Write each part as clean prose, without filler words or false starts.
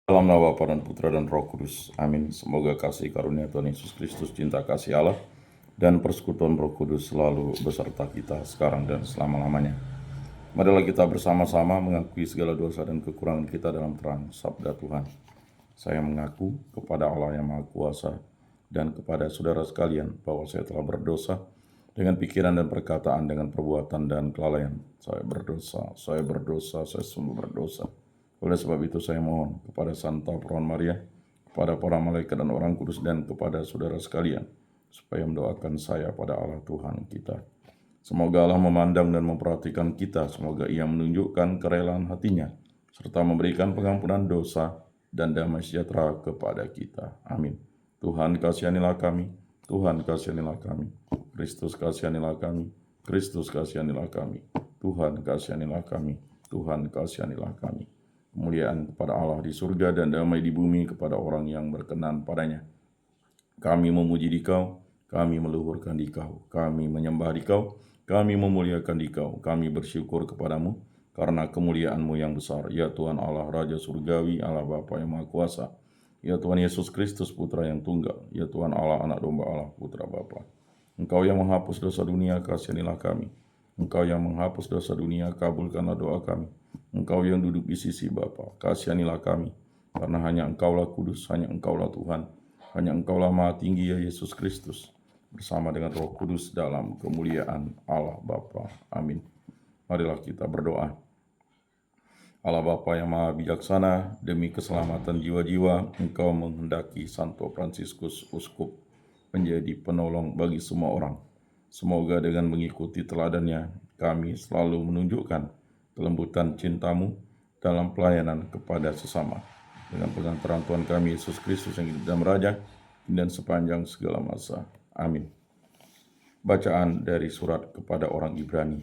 Dalam nama Bapa dan Putra dan Roh Kudus. Amin. Semoga kasih karunia Tuhan Yesus Kristus, cinta kasih Allah, dan persekutuan Roh Kudus selalu beserta kita sekarang dan selama-lamanya. Marilah kita bersama-sama mengakui segala dosa dan kekurangan kita dalam terang sabda Tuhan. Saya mengaku kepada Allah yang Maha Kuasa dan kepada saudara sekalian bahwa saya telah berdosa dengan pikiran dan perkataan, dengan perbuatan dan kelalaian. Saya berdosa, saya sungguh berdosa. Oleh sebab itu saya mohon kepada Santa Perawan Maria, kepada para malaikat dan orang kudus, dan kepada saudara sekalian, supaya mendoakan saya pada Allah Tuhan kita. Semoga Allah memandang dan memperhatikan kita, semoga Ia menunjukkan kerelaan hatinya, serta memberikan pengampunan dosa dan damai sejahtera kepada kita. Amin. Tuhan kasihanilah kami, Tuhan kasihanilah kami, Kristus kasihanilah kami, Kristus kasihanilah kami, Tuhan kasihanilah kami, Tuhan kasihanilah kami. Kemuliaan kepada Allah di surga dan damai di bumi kepada orang yang berkenan padanya. Kami memuji Dikau, kami meluhurkan Dikau, kami menyembah Dikau, kami memuliakan Dikau, kami bersyukur kepadamu karena kemuliaan-Mu yang besar. Ya Tuhan Allah Raja Surgawi, Allah Bapa yang Maha Kuasa, ya Tuhan Yesus Kristus Putra yang tunggal, ya Tuhan Allah Anak Domba Allah Putra Bapa. Engkau yang menghapus dosa dunia, kasihanilah kami. Engkau yang menghapus dosa dunia, kabulkanlah doa kami. Engkau yang duduk di sisi Bapa, kasihanilah kami. Karena hanya Engkaulah kudus, hanya Engkaulah Tuhan, hanya Engkaulah Maha Tinggi, ya Yesus Kristus, bersama dengan Roh Kudus dalam kemuliaan Allah Bapa. Amin. Marilah kita berdoa. Allah Bapa yang Maha Bijaksana, demi keselamatan jiwa-jiwa, Engkau menghendaki Santo Fransiskus Uskup menjadi penolong bagi semua orang. Semoga dengan mengikuti teladannya, kami selalu menunjukkan kelembutan cinta-Mu dalam pelayanan kepada sesama. Dengan pengantaran Tuhan kami Yesus Kristus yang hidup dan meraja, dan sepanjang segala masa. Amin. Bacaan dari surat kepada orang Ibrani.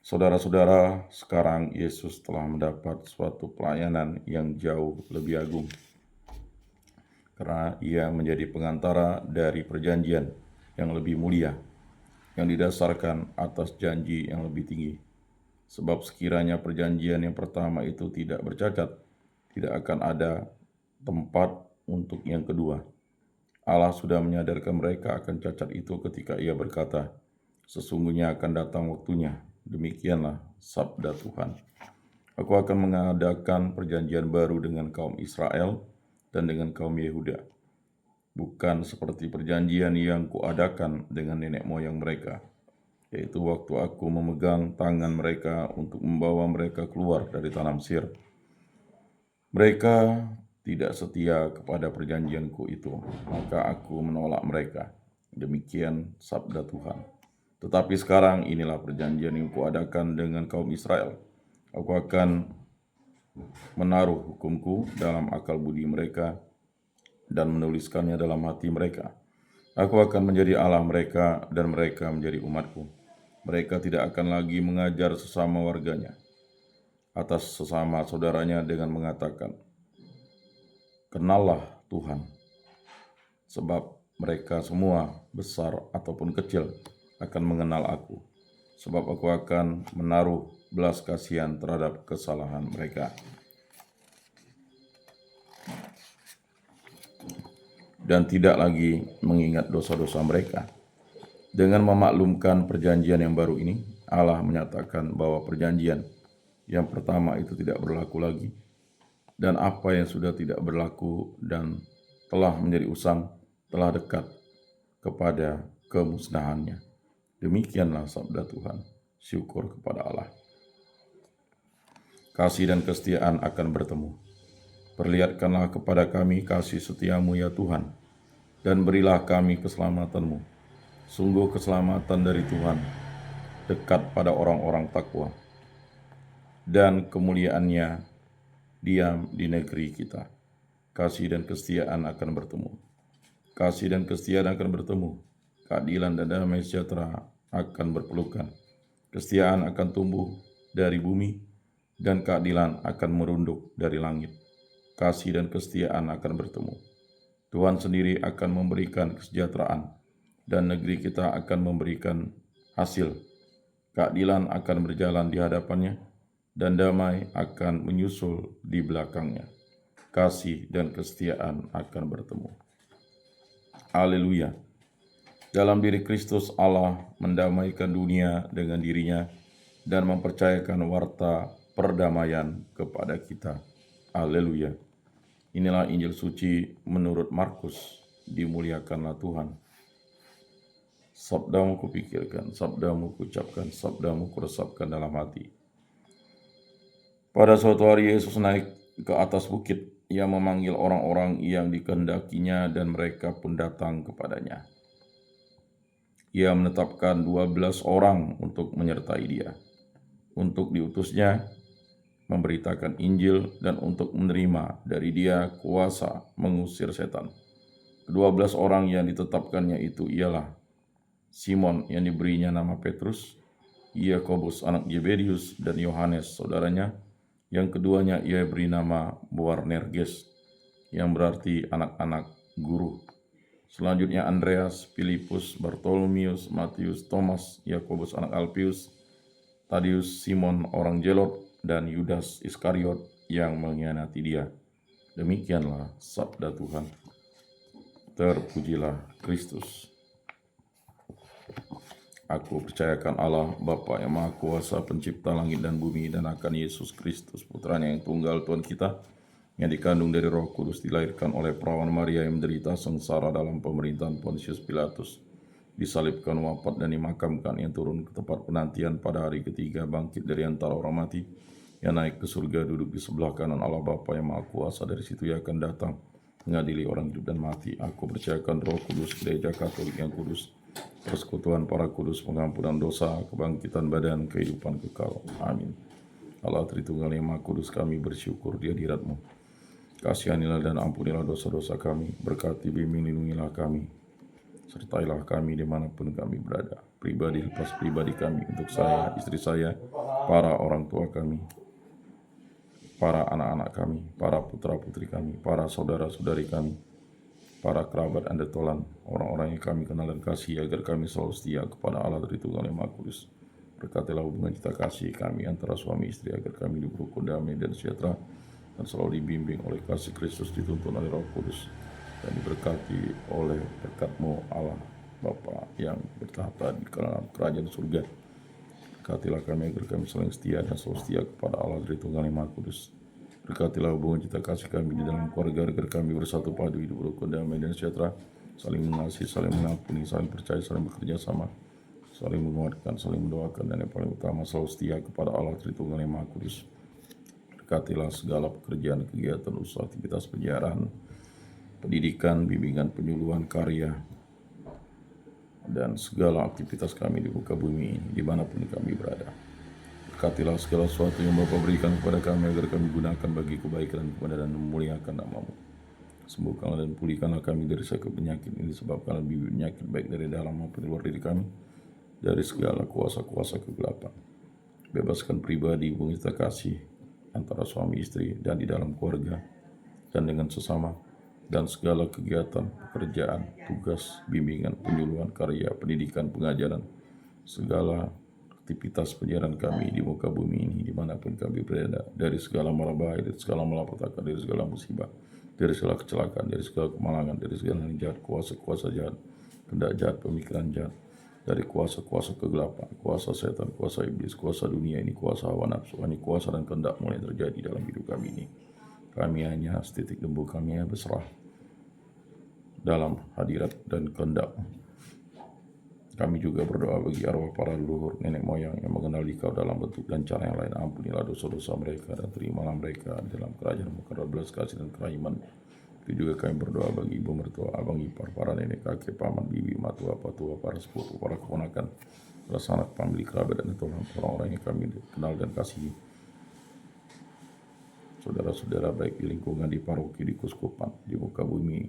Saudara-saudara, sekarang Yesus telah mendapat suatu pelayanan yang jauh lebih agung, karena Ia menjadi pengantara dari perjanjian yang lebih mulia, yang didasarkan atas janji yang lebih tinggi. Sebab sekiranya perjanjian yang pertama itu tidak bercacat, tidak akan ada tempat untuk yang kedua. Allah sudah menyadarkan mereka akan cacat itu ketika Ia berkata, "Sesungguhnya akan datang waktunya." Demikianlah sabda Tuhan. "Aku akan mengadakan perjanjian baru dengan kaum Israel dan dengan kaum Yehuda, bukan seperti perjanjian yang kuadakan dengan nenek moyang mereka, yaitu waktu aku memegang tangan mereka untuk membawa mereka keluar dari tanah Mesir. Mereka tidak setia kepada perjanjianku itu, maka aku menolak mereka." Demikian sabda Tuhan. "Tetapi sekarang inilah perjanjian yang kuadakan dengan kaum Israel. Aku akan menaruh hukumku dalam akal budi mereka dan menuliskannya dalam hati mereka. Aku akan menjadi Allah mereka dan mereka menjadi umatku. Mereka tidak akan lagi mengajar sesama warganya atas sesama saudaranya dengan mengatakan, 'Kenallah Tuhan,' sebab mereka semua, besar ataupun kecil, akan mengenal aku, sebab aku akan menaruh belas kasihan terhadap kesalahan mereka dan tidak lagi mengingat dosa-dosa mereka." Dengan memaklumkan perjanjian yang baru ini, Allah menyatakan bahwa perjanjian yang pertama itu tidak berlaku lagi, dan apa yang sudah tidak berlaku dan telah menjadi usang telah dekat kepada kemusnahannya. Demikianlah sabda Tuhan. Syukur kepada Allah. Kasih dan kesetiaan akan bertemu. Perlihatkanlah kepada kami kasih setiamu ya Tuhan, dan berilah kami keselamatan-Mu. Sungguh keselamatan dari Tuhan dekat pada orang-orang takwa, dan kemuliaannya diam di negeri kita. Kasih dan kesetiaan akan bertemu. Kasih dan kesetiaan akan bertemu. Keadilan dan damai sejahtera akan berpelukan. Kesetiaan akan tumbuh dari bumi, dan keadilan akan merunduk dari langit. Kasih dan kesetiaan akan bertemu. Tuhan sendiri akan memberikan kesejahteraan, dan negeri kita akan memberikan hasil. Keadilan akan berjalan di hadapannya, dan damai akan menyusul di belakangnya. kasih, dan kesetiaan akan bertemu. Haleluya. Dalam diri Kristus Allah mendamaikan dunia dengan dirinya dan mempercayakan warta perdamaian kepada kita. Haleluya. Inilah Injil suci menurut Markus. Dimuliakanlah Tuhan. Sabdamu kupikirkan, sabdamu kuucapkan, sabdamu kuresapkan dalam hati. Pada suatu hari Yesus naik ke atas bukit. Ia memanggil orang-orang yang dikehendakinya dan mereka pun datang kepadanya. Ia menetapkan 12 orang untuk menyertai dia, untuk diutusnya memberitakan Injil dan untuk menerima dari dia kuasa mengusir setan. Ke-12 orang yang ditetapkannya itu ialah Simon yang diberinya nama Petrus, Yakobus anak Zebedius, dan Yohanes saudaranya. Yang keduanya ia beri nama Boanerges, yang berarti anak-anak guru. Selanjutnya Andreas, Filipus, Bartolomius, Matius, Thomas, Yakobus anak Alpius, Tadius, Simon orang Zelot, dan Yudas Iskariot yang mengkhianati dia. Demikianlah sabda Tuhan. Terpujilah Kristus. Aku percayakan Allah, Bapa yang Maha Kuasa, pencipta langit dan bumi, dan akan Yesus Kristus, putranya yang tunggal Tuhan kita, yang dikandung dari Roh Kudus, dilahirkan oleh perawan Maria, yang menderita sengsara dalam pemerintahan Pontius Pilatus, disalibkan, wafat, dan dimakamkan, yang turun ke tempat penantian pada hari ketiga, bangkit dari antara orang mati, yang naik ke surga, duduk di sebelah kanan Allah Bapa yang Maha Kuasa, dari situ ia akan datang mengadili orang hidup dan mati. Aku percayakan Roh Kudus, Gereja Katolik yang kudus, persekutuan para kudus, pengampunan dosa, kebangkitan badan, kehidupan kekal. Amin. Allah Tritunggal yang Maha Kudus, kami bersyukur di hadirat-Mu. Kasihanilah dan ampunilah dosa-dosa kami, berkati bimbing lindungilah kami, sertailah kami dimanapun kami berada, pribadi lepas pribadi kami, untuk saya, istri saya, para orang tua kami, para anak-anak kami, para putra-putri kami, para saudara-saudari kami, para kerabat dan detolan, orang-orang yang kami kenal dan kasih, agar kami selalu setia kepada Allah Tritunggal yang Maha Kudus. Berkatilah hubungan kita kasih kami antara suami istri, agar kami hidup rukun, damai, dan sejahtera, dan selalu dibimbing oleh kasih Kristus, dituntun oleh Roh Kudus, dan diberkati oleh berkat-Mu Allah Bapa yang bertahta di dalam kerajaan surga. Berkatilah kami agar kami saling setia dan selalu setia kepada Allah Tritunggal yang Maha Kudus. Berkatilah hubungan kita kasih kami di dalam keluarga, agar kami bersatu padu, hidup rukun, damai, dan sejahtera, saling mengasihi, saling mengampuni, saling percaya, saling bekerja sama, saling menguatkan, saling mendoakan, dan yang paling utama selalu setia kepada Allah Tritunggal yang Maha Kudus. Berkatilah segala pekerjaan, kegiatan, usaha, aktivitas penyiaran, pendidikan, bimbingan, penyuluhan, karya, dan segala aktivitas kami di muka bumi ini, dimanapun kami berada. Berkatilah segala sesuatu yang Bapa berikan kepada kami, agar kami gunakan bagi kebaikan dan memuliakan nama-Mu. Sembuhkanlah dan pulihkanlah kami dari sakit penyakit ini, disebabkan bibit penyakit baik dari dalam maupun luar diri kami, dari segala kuasa-kuasa kegelapan. Bebaskan pribadi, hubungan kita kasih antara suami istri dan di dalam keluarga dan dengan sesama, dan segala kegiatan, pekerjaan, tugas, bimbingan, penyuluhan, karya, pendidikan, pengajaran, segala aktivitas penyiaran kami di muka bumi ini, dimanapun kami berada, dari segala mara bahaya, dari segala malapetaka, dari segala musibah, dari segala kecelakaan, dari segala kemalangan, dari segala yang jahat, kuasa-kuasa jahat, kehendak jahat, pemikiran jahat, dari kuasa-kuasa kegelapan, kuasa setan, kuasa iblis, kuasa dunia ini, kuasa hawa nafsu, ini kuasa dan kehendak mulai terjadi dalam hidup kami ini. Kami hanya setitik lembu, kami hanya berserah dalam hadirat dan kehendak. Kami juga berdoa bagi arwah para leluhur, nenek moyang yang mengenal Dikau dalam bentuk dan cara yang lain. Ampunilah dosa-dosa mereka dan terimalah mereka dalam kerajaan-Mu karena belas kasih dan kerahiman. Itu juga kami berdoa bagi ibu mertua, abang ipar, para nenek, kakek, paman, bibi, matua, patua, para sepupu, para keponakan, para sanak, famili, kerabat, dan tolong orang-orang yang kami kenal dan kasihi. Saudara-saudara baik di lingkungan, di paroki, di kuskupan, di muka bumi,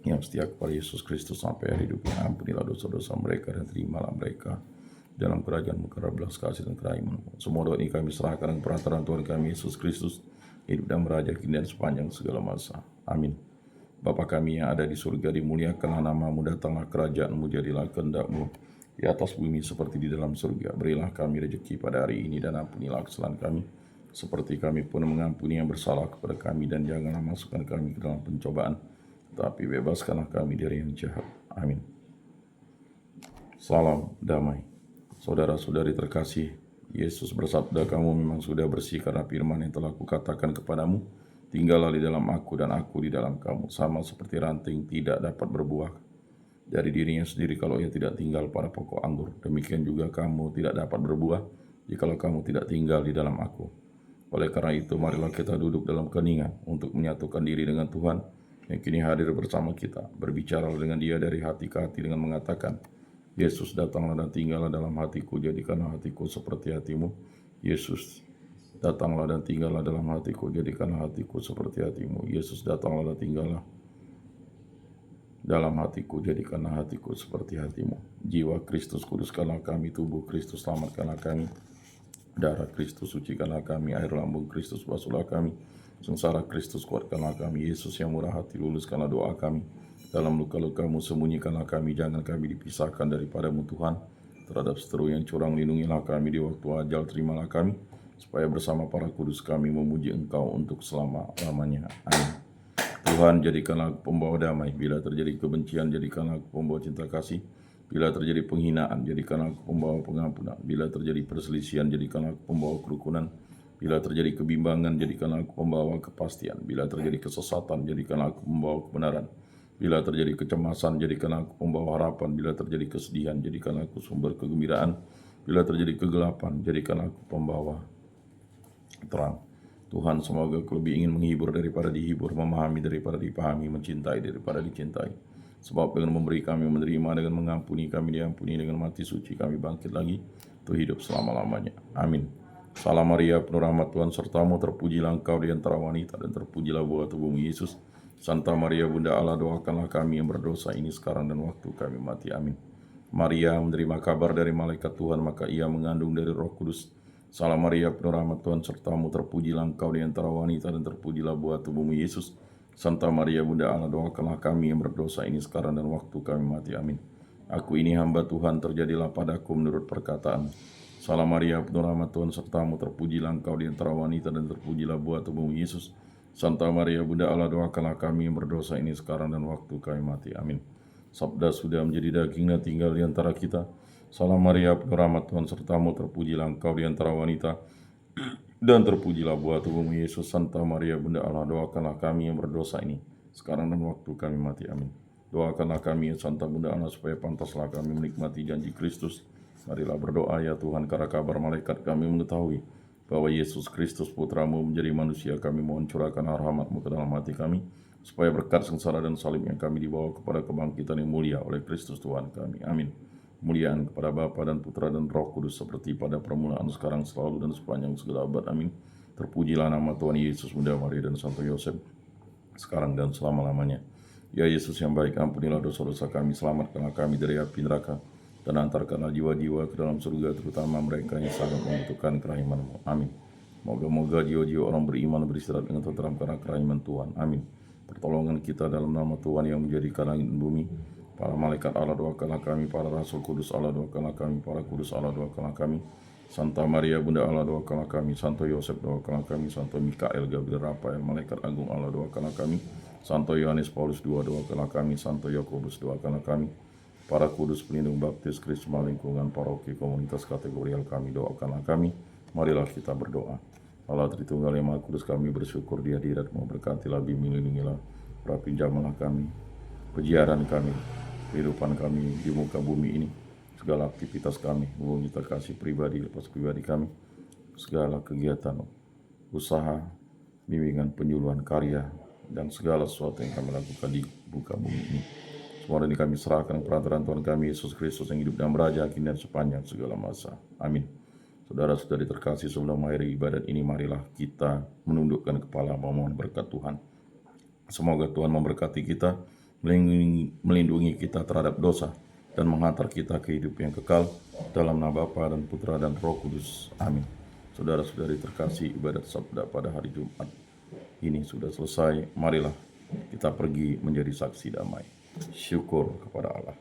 yang setia kepada Yesus Kristus sampai akhir hidupnya. Ampunilah dosa-dosa mereka dan terimalah mereka dalam kerajaan-Mu karena belas kasih dan kerahiman-Mu. Semua doa ini kami serahkan dengan perantaraan Tuhan kami Yesus Kristus, hidup dan meraja kini dan sepanjang segala masa. Amin. Bapa kami yang ada di surga, dimuliakanlah nama-Mu, datanglah kerajaan-Mu, jadilah kehendak-Mu di atas bumi seperti di dalam surga. Berilah kami rezeki pada hari ini, dan ampunilah kesalahan kami seperti kami pun mengampuni yang bersalah kepada kami, dan janganlah masukkan kami ke dalam pencobaan, tapi bebaskanlah kami dari yang jahat. Amin. Salam damai. Saudara-saudari terkasih, Yesus bersabda, kamu memang sudah bersih karena firman yang telah kukatakan kepadamu. Tinggallah di dalam aku dan aku di dalam kamu. Sama seperti ranting tidak dapat berbuah dari dirinya sendiri kalau ia tidak tinggal pada pokok anggur. Demikian juga kamu tidak dapat berbuah jikalau kamu tidak tinggal di dalam aku. Oleh karena itu, marilah kita duduk dalam keningan untuk menyatukan diri dengan Tuhan yang kini hadir bersama kita. Berbicara dengan Dia dari hati ke hati dengan mengatakan, Yesus, datanglah dan tinggallah dalam hatiku, jadikanlah hatiku seperti hatimu. Yesus, datanglah dan tinggallah dalam hatiku, jadikanlah hatiku seperti hatimu. Yesus, datanglah dan tinggallah dalam hatiku, jadikanlah hatiku seperti hatimu. Jiwa Kristus, kuduskanlah kami. Tubuh Kristus, selamatkanlah kami. Darah Kristus, sucikanlah kami. Air lambung Kristus, basuhlah kami. Sengsara Kristus, kuatkanlah kami. Yesus yang murah hati, luluskanlah doa kami. Dalam luka-lukamu, sembunyikanlah kami. Jangan kami dipisahkan daripadamu, Tuhan. Terhadap seteru yang curang, lindungilah kami. Di waktu ajal, terimalah kami, supaya bersama para kudus kami memuji Engkau untuk selama-lamanya. Amin. Tuhan, jadikanlah aku pembawa damai. Bila terjadi kebencian, jadikanlah aku pembawa cinta kasih. Bila terjadi penghinaan, jadikanlah aku pembawa pengampunan. Bila terjadi perselisihan, jadikanlah aku pembawa kerukunan. Bila terjadi kebimbangan, jadikanlah aku pembawa kepastian. Bila terjadi kesesatan, jadikanlah aku pembawa kebenaran. Bila terjadi kecemasan, jadikanlah aku pembawa harapan. Bila terjadi kesedihan, jadikanlah aku sumber kegembiraan. Bila terjadi kegelapan, jadikanlah aku pembawa terang. Tuhan, semoga aku lebih ingin menghibur daripada dihibur, memahami daripada dipahami, mencintai daripada dicintai. Sebab dengan memberi kami menerima, dengan mengampuni kami diampuni, dengan mati suci kami bangkit lagi untuk hidup selama-lamanya. Amin. Salam Maria, penuh rahmat Tuhan sertamu, terpujilah engkau di antara wanita, dan terpujilah buah tubuhmu Yesus. Santa Maria, Bunda Allah, doakanlah kami yang berdosa ini sekarang dan waktu kami mati. Amin. Maria menerima kabar dari malaikat Tuhan, maka ia mengandung dari Roh Kudus. Salam Maria, penuh rahmat Tuhan sertamu, terpujilah engkau di antara wanita, dan terpujilah buah tubuhmu Yesus. Santa Maria, Bunda Allah, doakanlah kami yang berdosa ini sekarang dan waktu kami mati. Amin. Aku ini hamba Tuhan, terjadilah padaku menurut perkataan. Salam Maria, penuh rahmat Tuhan sertamu, terpujilah engkau di antara wanita, dan terpujilah buah tubuhmu Yesus. Santa Maria, Bunda Allah, doakanlah kami yang berdosa ini sekarang dan waktu kami mati. Amin. Sabda sudah menjadi daging dan tinggal di antara kita. Salam Maria, penuh rahmat Tuhan sertamu, terpujilah engkau di antara wanita, dan terpujilah buah tubuhmu Yesus. Santa Maria, Bunda Allah, doakanlah kami yang berdosa ini sekarang dan waktu kami mati. Amin. Doakanlah kami, Santa Bunda Allah, supaya pantaslah kami menikmati janji Kristus. Marilah berdoa, ya Tuhan, karena kabar malaikat kami mengetahui bahwa Yesus Kristus putramu menjadi manusia. Kami mohon curahkan rahmat-Mu ke dalam hati kami, supaya berkat sengsara dan salib yang kami dibawa kepada kebangkitan yang mulia oleh Kristus Tuhan kami. Amin. Kemuliaan kepada Bapa dan Putra dan Roh Kudus, seperti pada permulaan, sekarang, selalu, dan sepanjang segala abad. Amin. Terpujilah nama Tuhan Yesus, Bunda Maria dan Santo Yosef, sekarang dan selama-lamanya. Ya Yesus yang baik, ampunilah dosa-dosa kami, selamatkanlah kami dari api neraka, dan antarkanlah jiwa-jiwa ke dalam surga, terutama mereka yang sangat membutuhkan kerahiman-Mu. Amin. Moga-moga jiwa-jiwa orang beriman beristirahat dengan tenteram karena kerahiman Tuhan. Amin. Pertolongan kita dalam nama Tuhan yang menjadikan langit dan bumi. Para malaikat Allah, doakanlah kami. Para rasul kudus Allah, doakanlah kami. Para kudus Allah, doakanlah kami. Santa Maria, Bunda Allah, doakanlah kami. Santo Yosef, doakanlah kami. Santo Mikael, Gabriel, Rafael, malaikat agung Allah, doakanlah kami. Santo Yohanes Paulus II, doakanlah kami. Santo Yakobus, doakanlah kami. Para kudus pelindung baptis, krisma, lingkungan, paroki, komunitas, kategorial kami, doakanlah kami. Marilah kita berdoa. Allah Tritunggal yang Maha Kudus, kami bersyukur di hadirat-Mu, berkatilah, bimbing, lindungilah, pinjamalah kami, peziarah kami, kehidupan kami di muka bumi ini, segala aktivitas kami, hubungan kita kasih pribadi, lepas pribadi kami, segala kegiatan, usaha, bimbingan, penyuluhan, karya, dan segala sesuatu yang kami lakukan di muka bumi ini. Semua ini kami serahkan perantaraan Tuhan kami, Yesus Kristus yang hidup dan beraja kini dan sepanjang segala masa. Amin. Saudara-saudari terkasih, sebelum mengakhiri ibadat ini, marilah kita menundukkan kepala memohon berkat Tuhan. Semoga Tuhan memberkati kita, melindungi kita terhadap dosa, dan menghantar kita ke hidup yang kekal, dalam nama Bapa dan Putra dan Roh Kudus. Amin. Saudara-saudari terkasih, ibadat sabda pada hari Jumat ini sudah selesai. Marilah kita pergi menjadi saksi damai. Syukur kepada Allah.